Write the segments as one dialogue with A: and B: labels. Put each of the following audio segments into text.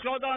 A: 14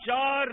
A: 4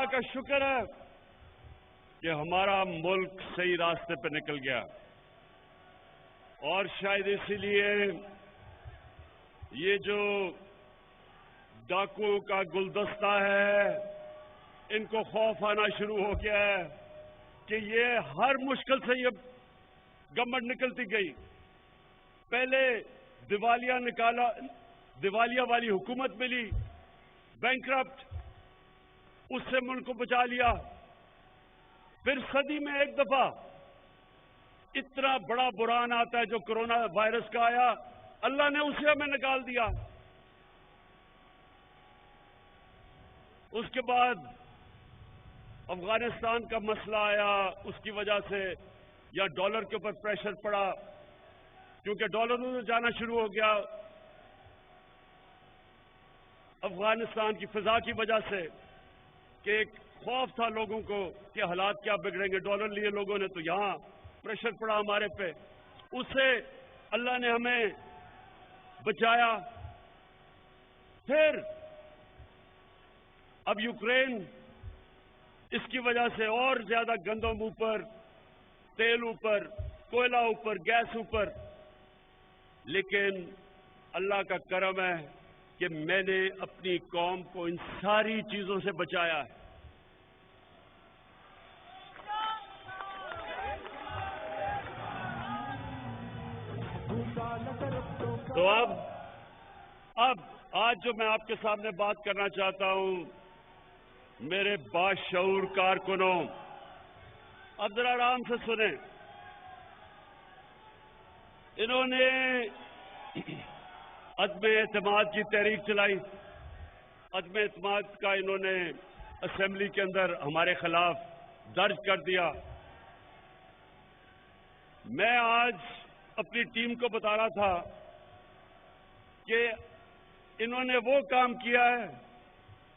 A: اللہ کا شکر ہے کہ ہمارا ملک صحیح راستے پہ نکل گیا، اور شاید اسی لیے یہ جو ڈاکو کا گلدستہ ہے ان کو خوف آنا شروع ہو گیا ہے کہ یہ ہر مشکل سے یہ گورنمنٹ نکلتی گئی۔ پہلے دیوالیہ والی حکومت ملی، بینکرپٹ، اس سے ملک کو بچا لیا۔ پھر صدی میں ایک دفعہ اتنا بڑا بحران آتا ہے جو کرونا وائرس کا آیا، اللہ نے اسے ہمیں نکال دیا۔ اس کے بعد افغانستان کا مسئلہ آیا، اس کی وجہ سے یا ڈالر کے اوپر پریشر پڑا کیونکہ ڈالر میں جانا شروع ہو گیا افغانستان کی فضا کی وجہ سے، کہ ایک خوف تھا لوگوں کو کہ حالات کیا بگڑیں گے، ڈالر لیے لوگوں نے تو یہاں پریشر پڑا ہمارے پہ، اس سے اللہ نے ہمیں بچایا۔ پھر اب یوکرین، اس کی وجہ سے اور زیادہ گندم اوپر، تیل اوپر، کوئلہ اوپر، گیس اوپر، لیکن اللہ کا کرم ہے کہ میں نے اپنی قوم کو ان ساری چیزوں سے بچایا ہے۔ تو اب آج جو میں آپ کے سامنے بات کرنا چاہتا ہوں، میرے باشعور کارکنوں، اب ذرا آرام سے سنیں۔ انہوں نے عدم اعتماد کی تحریک چلائی، عدم اعتماد کا انہوں نے اسمبلی کے اندر ہمارے خلاف درج کر دیا۔ میں آج اپنی ٹیم کو بتا رہا تھا کہ انہوں نے وہ کام کیا ہے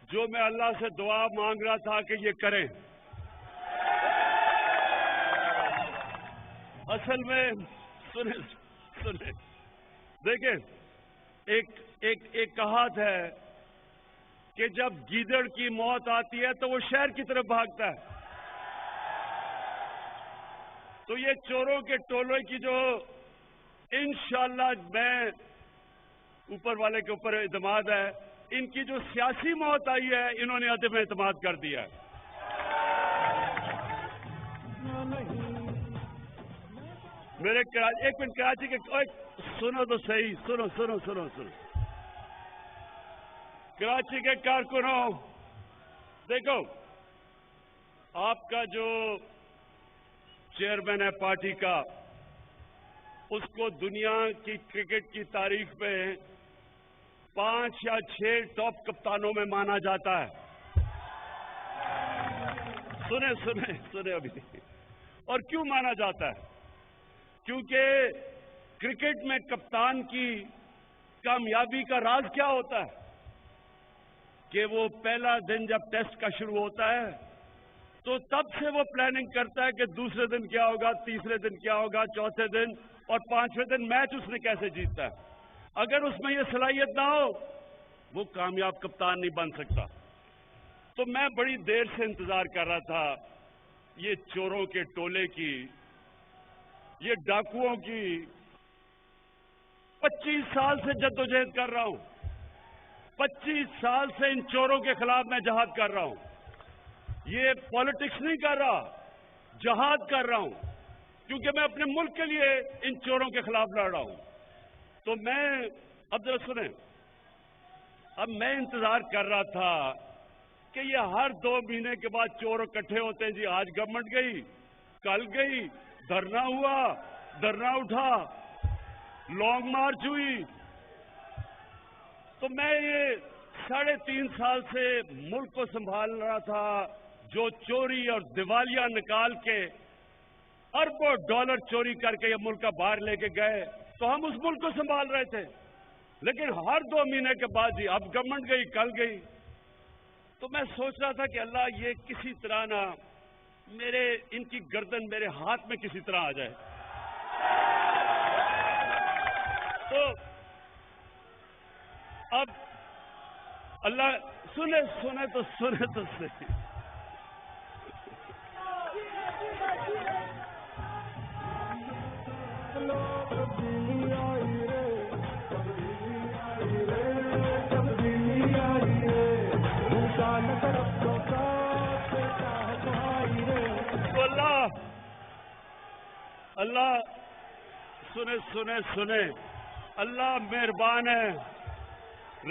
A: جو میں اللہ سے دعا مانگ رہا تھا کہ یہ کریں۔ اصل میں سنیں دیکھیں، ایک کہاوت ہے کہ جب گیدڑ کی موت آتی ہے تو وہ شہر کی طرف بھاگتا ہے۔ تو یہ چوروں کے ٹولے کی جو انشاءاللہ میں اوپر والے کے اوپر اعتماد ہے، ان کی جو سیاسی موت آئی ہے انہوں نے عدم اعتماد کر دیا ہے۔ میرے ایک منٹ، کراچی کے سنو تو صحیح، سنو کراچی کے کارکنوں، دیکھو آپ کا جو چیئرمین ہے پارٹی کا، اس کو دنیا کی کرکٹ کی تاریخ میں 5 یا 6 ٹاپ کپتانوں میں مانا جاتا ہے۔ سنیں ابھی، اور کیوں مانا جاتا ہے؟ کیونکہ کرکٹ میں کپتان کی کامیابی کا راز کیا ہوتا ہے کہ وہ پہلا دن جب ٹیسٹ کا شروع ہوتا ہے تو تب سے وہ پلاننگ کرتا ہے کہ دوسرے دن کیا ہوگا، تیسرے دن کیا ہوگا، چوتھے دن اور 5ویں دن میچ اس نے کیسے جیتتا ہے۔ اگر اس میں یہ صلاحیت نہ ہو وہ کامیاب کپتان نہیں بن سکتا۔ تو میں بڑی دیر سے انتظار کر رہا تھا یہ چوروں کے ٹولے کی، یہ ڈاکوؤں کی 25 سال سے جدوجہد کر رہا ہوں، 25 سال سے ان چوروں کے خلاف میں جہاد کر رہا ہوں۔ یہ پالیٹکس نہیں کر رہا، جہاد کر رہا ہوں، کیونکہ میں اپنے ملک کے لیے ان چوروں کے خلاف لڑ رہا ہوں۔ تو میں اب ذرا سنیں، اب میں انتظار کر رہا تھا کہ یہ ہر 2 مہینے کے بعد چور اکٹھے ہوتے ہیں، جی آج گورنمنٹ گئی، کل گئی، دھرنا ہوا، دھرنا اٹھا، لانگ مارچ ہوئی۔ تو میں یہ 3.5 سال سے ملک کو سنبھال رہا تھا، جو چوری اور دیوالیہ نکال کے اربوں ڈالر چوری کر کے یہ ملک کا باہر لے کے گئے، تو ہم اس ملک کو سنبھال رہے تھے۔ لیکن ہر 2 مہینے کے بعد جی اب گورنمنٹ گئی، کل گئی۔ تو میں سوچ رہا تھا کہ اللہ یہ کسی طرح نہ ان کی گردن میرے ہاتھ میں کسی طرح آ جائے۔ تو اب اللہ سنے تو صحیح، اللہ سنے اللہ مہربان ہے،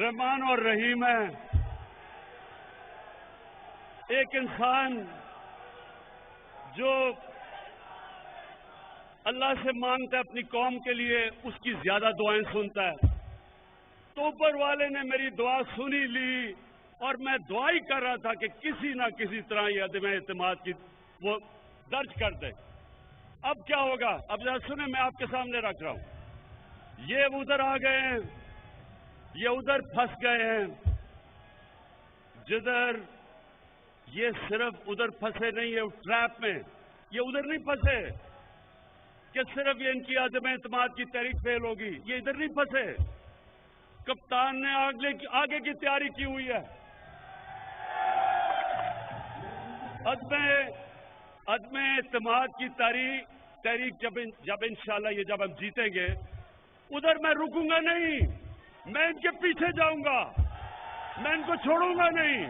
A: رحمان اور رحیم ہے. ایک انسان جو اللہ سے مانگتا ہے اپنی قوم کے لیے، اس کی زیادہ دعائیں سنتا ہے. تو اوپر والے نے میری دعا سنی لی، اور میں دعا ہی کر رہا تھا کہ کسی نہ کسی طرح یہ عدم اعتماد کی وہ درج کر دے. اب کیا ہوگا؟ اب ذرا سنیں، میں آپ کے سامنے رکھ رہا ہوں. یہ ادھر آ گئے ہیں، یہ ادھر پھنس گئے ہیں. جدھر یہ صرف ادھر پھنسے نہیں ہے ٹریپ میں، یہ ادھر نہیں پھنسے کہ صرف یہ ان کی عدم اعتماد کی تحریک فیل ہوگی. یہ ادھر نہیں پھنسے. کپتان نے آگے کی تیاری کی ہوئی ہے. عدم اعتماد کی تحریک جب انشاءاللہ یہ جب ہم جیتیں گے، ادھر میں رکوں گا نہیں، میں ان کے پیچھے جاؤں گا، میں ان کو چھوڑوں گا نہیں.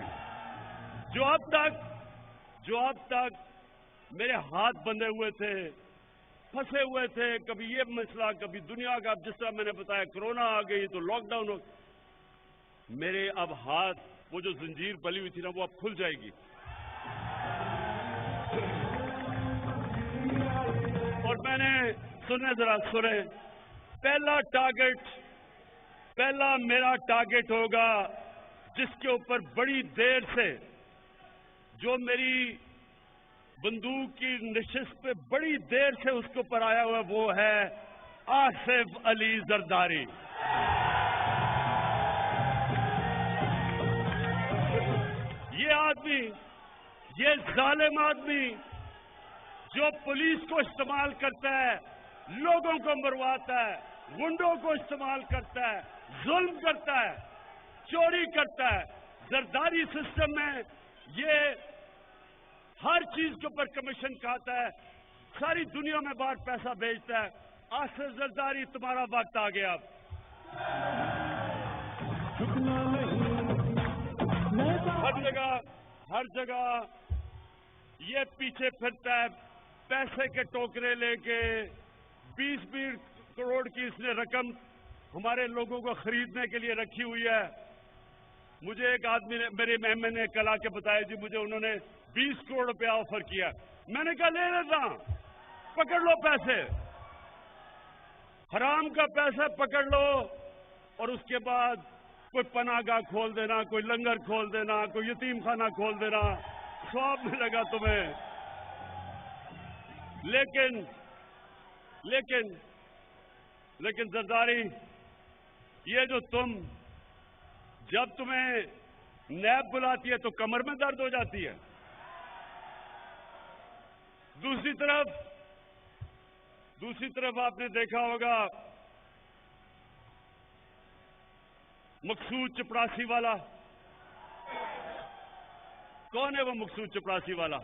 A: جو اب تک میرے ہاتھ بندھے ہوئے تھے، پھنسے ہوئے تھے، کبھی یہ مسئلہ، کبھی دنیا کا، جس طرح میں نے بتایا کرونا آ گئی تو لاک ڈاؤن ہو، میرے اب ہاتھ، وہ جو زنجیر بلی ہوئی تھی نا، وہ اب کھل جائے گی. اور میں نے ذرا سنے، پہلا میرا ٹارگٹ ہوگا جس کے اوپر بڑی دیر سے، جو میری بندوق کی نشست پہ بڑی دیر سے اس کے اوپر آیا ہوا، وہ ہے آصف علی زرداری. یہ آدمی، یہ ظالم آدمی جو پولیس کو استعمال کرتا ہے، لوگوں کو مرواتا ہے، گنڈوں کو استعمال کرتا ہے، ظلم کرتا ہے، چوری کرتا ہے. زرداری سسٹم میں یہ ہر چیز کے اوپر کمیشن کھاتا ہے، ساری دنیا میں باہر پیسہ بھیجتا ہے. آصف زرداری، تمہارا وقت آ گیا. ہر جگہ یہ پیچھے پھرتا ہے، پیسے کے ٹوکرے لے کے. 20 کروڑ کی اس نے رقم ہمارے لوگوں کو خریدنے کے لیے رکھی ہوئی ہے. مجھے ایک آدمی نے، میرے ایم نے کل آ کے بتایا، جی مجھے انہوں نے 20 کروڑ روپیہ آفر کیا. میں نے کہا لے لیتا ہوں، پکڑ لو پیسے، حرام کا پیسہ پکڑ لو، اور اس کے بعد کوئی پناہ گاہ کھول دینا، کوئی لنگر کھول دینا، کوئی یتیم خانہ کھول دینا، ثواب ملے گا تمہیں. لیکن زرداری، یہ جو جب تمہیں نیب بلاتی ہے تو کمر میں درد ہو جاتی ہے. دوسری طرف آپ نے دیکھا ہوگا مقصود چپڑاسی والا. کون ہے وہ مقصود چپڑاسی والا؟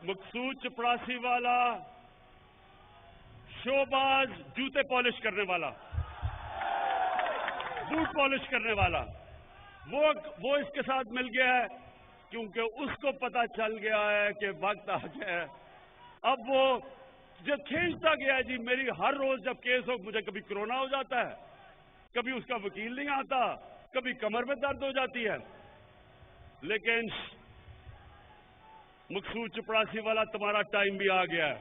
A: مقصود چپڑاسی والا شوباز، جوتے پالش کرنے والا، بوٹ پالش کرنے والا، وہ اس کے ساتھ مل گیا ہے، کیونکہ اس کو پتا چل گیا ہے کہ وقت آ گیا ہے. اب وہ جو کھینچتا گیا ہے، جی میری ہر روز جب کیس ہو، مجھے کبھی کرونا ہو جاتا ہے، کبھی اس کا وکیل نہیں آتا، کبھی کمر میں درد ہو جاتی ہے. لیکن مقصود چپڑاسی والا، تمہارا ٹائم بھی آ گیا ہے.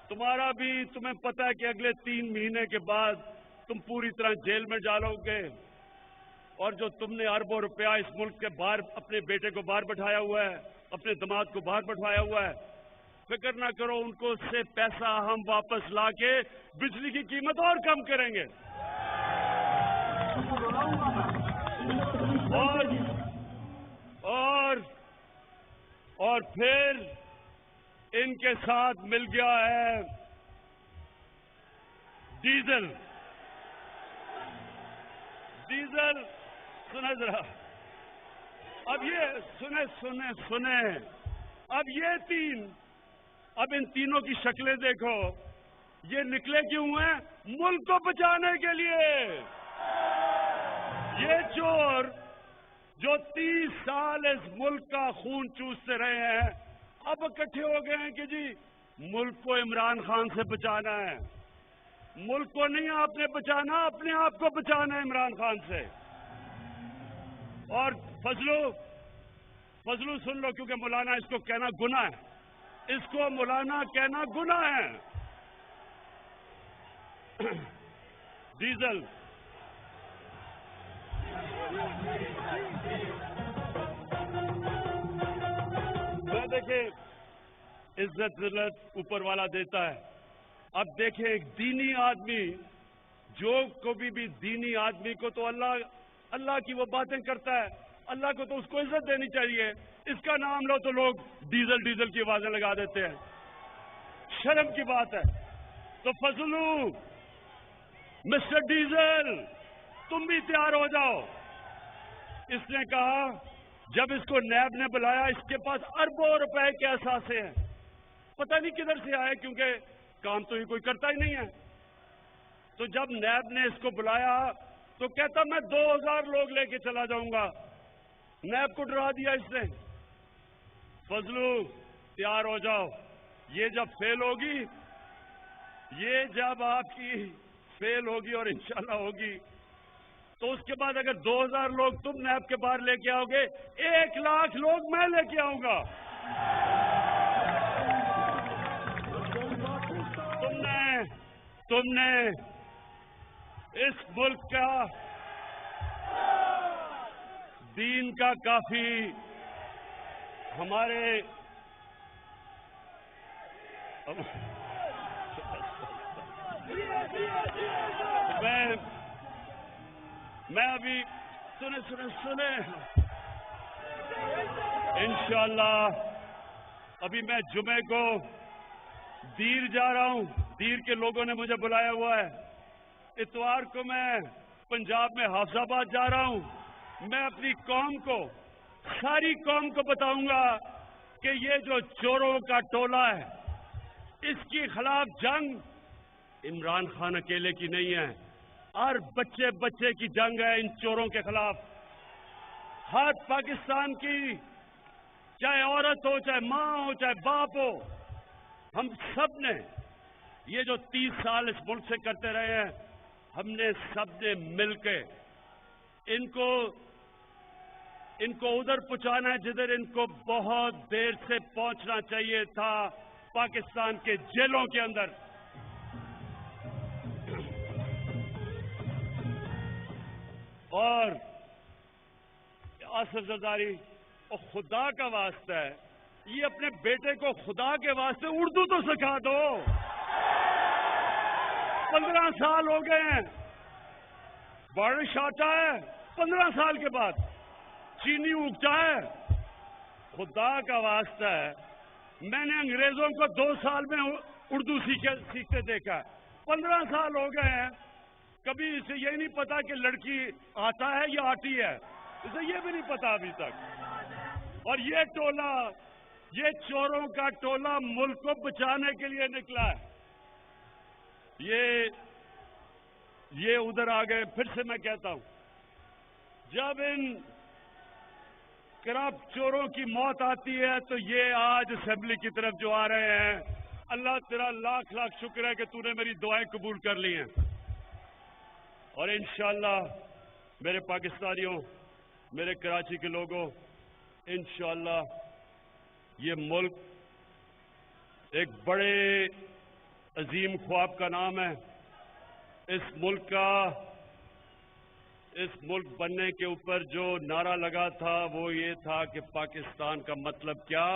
A: تمہارا بھی، تمہیں پتا ہے کہ اگلے 3 مہینے کے بعد تم پوری طرح جیل میں ڈالو گے. اور جو تم نے اربوں روپیہ اس ملک کے باہر اپنے بیٹے کو باہر بٹھایا ہوا ہے، اپنے داماد کو باہر بٹھایا ہوا ہے، فکر نہ کرو، ان کو سے پیسہ ہم واپس لا کے بجلی کی قیمت اور کم کریں گے. اور پھر ان کے ساتھ مل گیا ہے ڈیزل. سنیں ذرا، اب یہ سنیں اب یہ اب ان تینوں کی شکلیں دیکھو، یہ نکلے کیوں ہیں؟ ملک کو بچانے کے لیے. یہ چور جو 30 سال اس ملک کا خون چوستے رہے ہیں، اب اکٹھے ہو گئے ہیں کہ جی ملک کو عمران خان سے بچانا ہے۔ ملک کو نہیں آپ نے بچانا، اپنے آپ کو بچانا ہے عمران خان سے۔ اور فضلو سن لو، کیونکہ مولانا اس کو کہنا گناہ ہے، اس کو مولانا کہنا گناہ ہے۔ ڈیزل میں دیکھیں، عزت ذلت اوپر والا دیتا ہے۔ اب دیکھیں ایک دینی آدمی، جو کبھی بھی دینی آدمی کو تو اللہ کی وہ باتیں کرتا ہے، اللہ کو تو اس کو عزت دینی چاہیے۔ اس کا نام لو تو لوگ ڈیزل کی آوازیں لگا دیتے ہیں، شرم کی بات ہے۔ تو فضلو، مسٹر ڈیزل، تم بھی تیار ہو جاؤ۔ اس نے کہا جب اس کو نیب نے بلایا، اس کے پاس اربوں روپے کے اثاثے ہیں، پتہ نہیں کدھر سے آئے، کیونکہ کام تو یہ کوئی کرتا ہی نہیں ہے۔ تو جب نیب نے اس کو بلایا تو کہتا میں 2000 لوگ لے کے چلا جاؤں گا۔ نیب کو ڈرا دیا اس نے۔ فضلو تیار ہو جاؤ، یہ جب فیل ہوگی، یہ جب آپ کی فیل ہوگی اور انشاءاللہ ہوگی، تو اس کے بعد اگر 2000 لوگ تم نیب کے باہر لے کے آؤ گے، 1 لاکھ لوگ میں لے کے آؤں گا۔ تم نے اس ملک کا دین کا کافی ہمارے میں ابھی سنے انشاءاللہ ابھی میں جمعے کو دیر جا رہا ہوں، دیر کے لوگوں نے مجھے بلایا ہوا ہے۔ اتوار کو میں پنجاب میں حافظ آباد جا رہا ہوں۔ میں اپنی قوم کو، ساری قوم کو بتاؤں گا کہ یہ جو چوروں کا ٹولہ ہے، اس کے خلاف جنگ عمران خان اکیلے کی نہیں ہے، ہر بچے کی جنگ ہے ان چوروں کے خلاف۔ ہر پاکستان کی، چاہے عورت ہو، چاہے ماں ہو، چاہے باپ ہو، ہم سب نے یہ جو 30 سال اس ملک سے کرتے رہے ہیں، ہم نے سب نے مل کے ان کو ادھر پہنچانا ہے جدھر ان کو بہت دیر سے پہنچنا چاہیے تھا، پاکستان کے جیلوں کے اندر۔ اور آصف زرداری، خدا کا واسطہ ہے، یہ اپنے بیٹے کو خدا کے واسطے اردو تو سکھا دو۔ 15 سال ہو گئے ہیں، بارش آتا ہے 15 سال کے بعد، چینی اگتا ہے۔ خدا کا واسطہ ہے، میں نے انگریزوں کو 2 سال میں اردو سیکھتے دیکھا ہے، 15 سال ہو گئے ہیں، کبھی اسے یہ نہیں پتا کہ لڑکی آتا ہے یا آتی ہے، اسے یہ بھی نہیں پتا ابھی تک۔ اور یہ ٹولہ، یہ چوروں کا ٹولہ ملک کو بچانے کے لیے نکلا ہے۔ یہ ادھر آ گئے۔ پھر سے میں کہتا ہوں، جب ان کرپٹ چوروں کی موت آتی ہے تو یہ آج اسمبلی کی طرف جو آ رہے ہیں، اللہ تیرا لاکھ لاکھ شکر ہے کہ تو نے میری دعائیں قبول کر لی ہیں۔ اور انشاءاللہ میرے پاکستانیوں، میرے کراچی کے لوگوں، انشاءاللہ یہ ملک ایک بڑے عظیم خواب کا نام ہے۔ اس ملک بننے کے اوپر جو نعرہ لگا تھا وہ یہ تھا کہ پاکستان کا مطلب کیا؟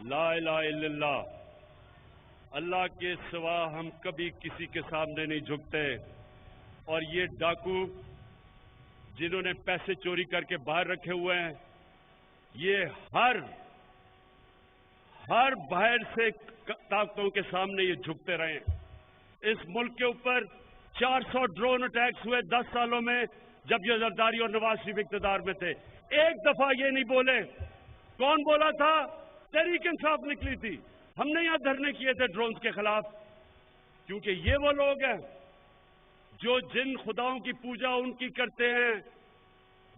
A: لا الہ الا اللہ، اللہ کے سوا ہم کبھی کسی کے سامنے نہیں جھکتے۔ اور یہ ڈاکو جنہوں نے پیسے چوری کر کے باہر رکھے ہوئے ہیں، یہ ہر باہر سے طاقتوں کے سامنے یہ جھکتے رہے ہیں۔ اس ملک کے اوپر 400 ڈرون اٹیکس ہوئے 10 سالوں میں، جب یہ زرداری اور نواز شریف اقتدار میں تھے۔ ایک دفعہ یہ نہیں بولے۔ کون بولا تھا؟ تحریک انصاف نکلی تھی، ہم نے یہاں دھرنے کیے تھے ڈرونز کے خلاف، کیونکہ یہ وہ لوگ ہیں جو جن خداؤں کی پوجا ان کی کرتے ہیں